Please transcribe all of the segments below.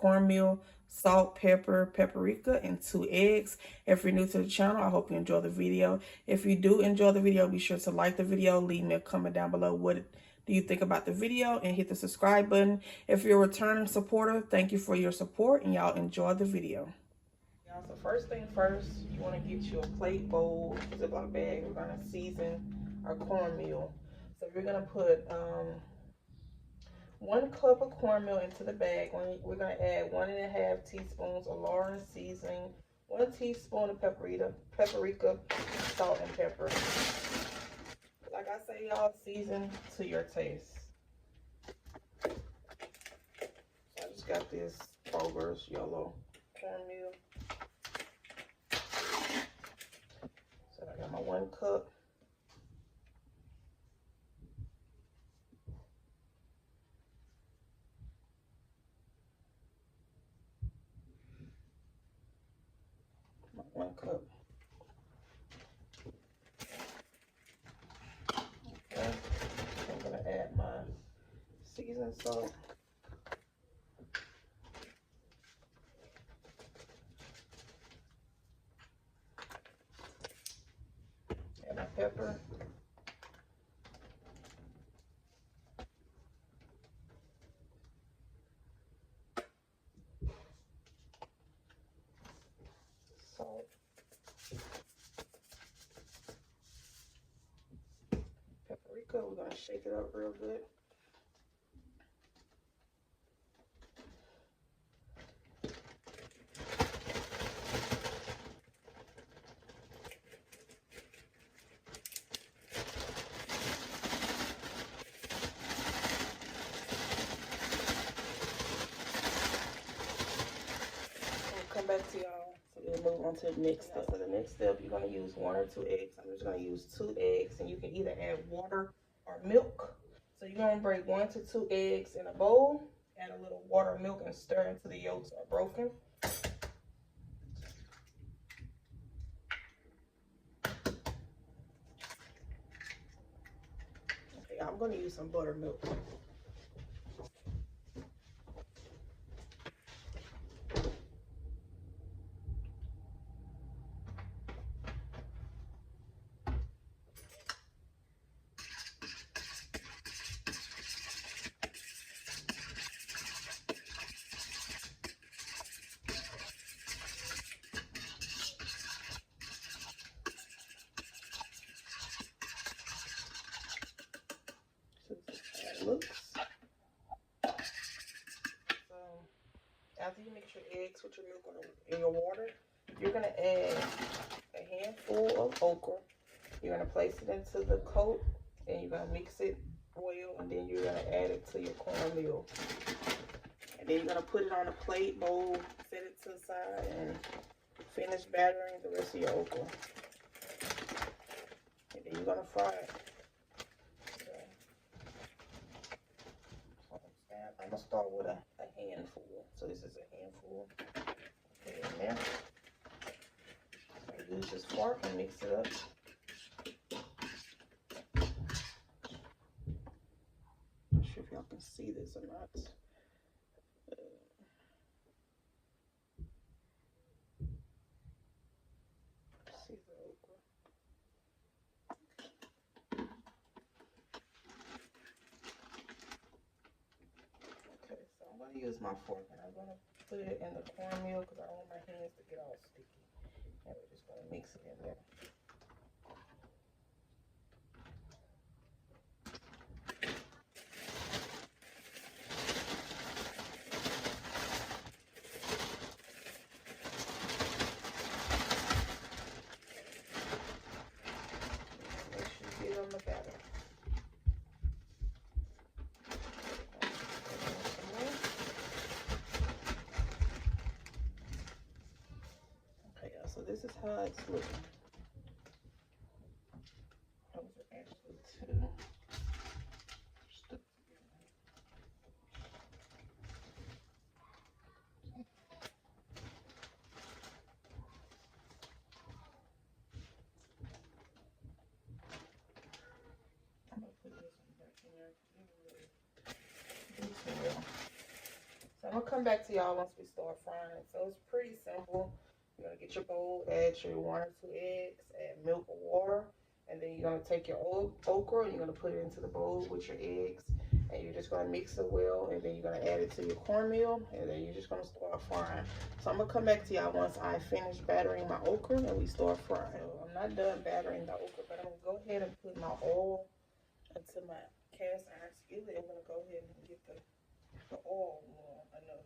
cornmeal, salt, pepper, paprika, and 2 eggs. If you're new to the channel, I hope you enjoy the video. If you do enjoy the video, be sure to like the video, leave me a comment down below what do you think about the video, and hit the subscribe button. If you're a returning supporter, thank you for your support, and y'all enjoy the video. Y'all, so first thing first, you want to get you a plate, bowl, Ziploc bag. We're going to season our cornmeal. So we're going to put 1 cup of cornmeal into the bag. We're going to add 1.5 teaspoons of Lauren seasoning, 1 teaspoon of paprika, salt, and pepper. Like I say, y'all, season to your taste. So I just got this Kroger's yellow cornmeal. So I got my 1 cup. My 1 cup. Okay. I'm gonna add my seasoned salt. Add my pepper. Salt. Paprika, we're gonna shake it up real good. Come back to y'all. So we'll move on to the next step. So the next step, you're gonna use 1 or 2 eggs. I'm just gonna use 2 eggs, and you can either add water or milk. So you're gonna break 1 to 2 eggs in a bowl, add a little water or milk, and stir until the yolks are broken. Okay, I'm gonna use some buttermilk. Looks. So after you mix your eggs with your milk and your water, you're gonna add a handful of okra. You're gonna place it into the coat, and you're gonna mix it well, and then you're gonna add it to your cornmeal. And then you're gonna put it on a plate, bowl, set it to the side, and finish battering the rest of your okra. And then you're gonna fry it. I'm gonna start with a handful. So this is a handful. Put it in there. So use this fork and mix it up. Not sure if y'all can see this or not. See the okra. I'm going to use my fork, and I'm going to put it in the cornmeal because I don't want my hands to get all sticky. And we're just going to mix it in there. Make sure you get on the batter. So this is how it's looking. Those are actually 2 stuck together. I'm gonna put this one back in there. So I'm gonna come back to y'all once we start frying. So it's pretty simple. You're gonna get your bowl, add your 1 or 2 eggs, add milk or water, and then you're gonna take your okra and you're gonna put it into the bowl with your eggs, and you're just gonna mix it well, and then you're gonna add it to your cornmeal, and then you're just gonna start frying. So I'm gonna come back to y'all once I finish battering my okra and we start frying. I'm not done battering the okra, but I'm gonna go ahead and put my oil into my cast iron skillet. I'm gonna go ahead and get the oil warm enough.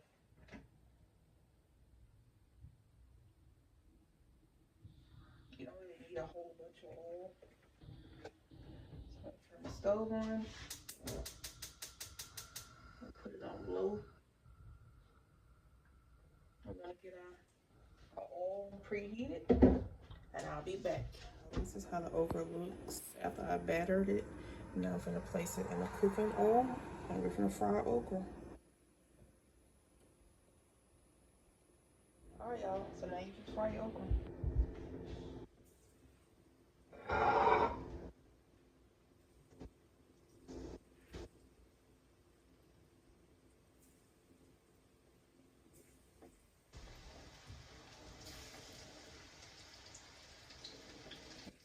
You don't really need a whole bunch of oil. So I'm gonna turn the stove on. Put it on low. We're gonna get our oil preheated, and I'll be back. This is how the okra looks after I battered it. Now I'm gonna place it in the cooking oil, and we're gonna fry okra. All right, y'all. So now you can fry your okra.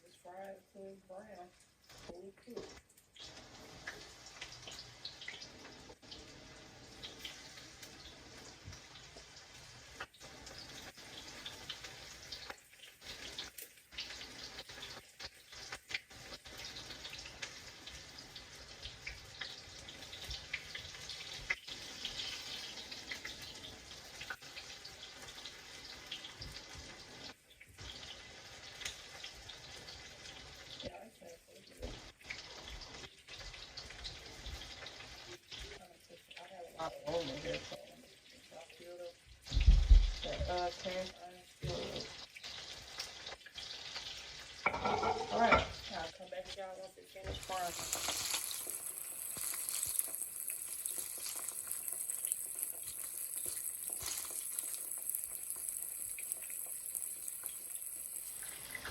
Just fry it until it's brown, fully cooked. Yeah, I can't forget it. I have a lot of oil in here, so I filled up that cast iron skillet. All right, I'll come back to y'all once it's finished frying.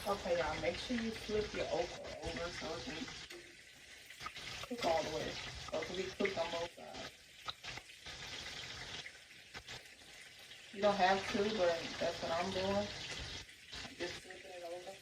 Okay, y'all, make sure you flip your okra over so it can cook all the way. So it can be cooked on both sides. You don't have to, but that's what I'm doing. I'm just flipping it over.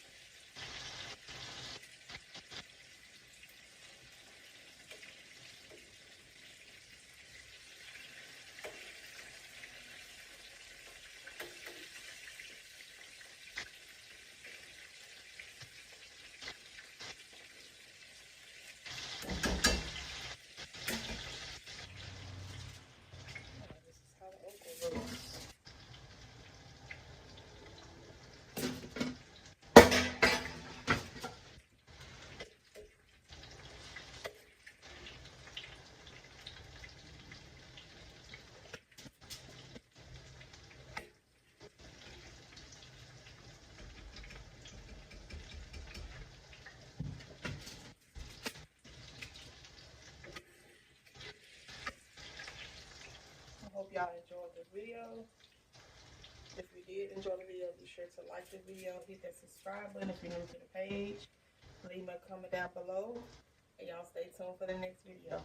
This is how the okra looks. I hope y'all enjoyed the video. If you did enjoy the video, be sure to like the video, hit that subscribe button if you're new to the page. Leave me a comment down below, and y'all stay tuned for the next video.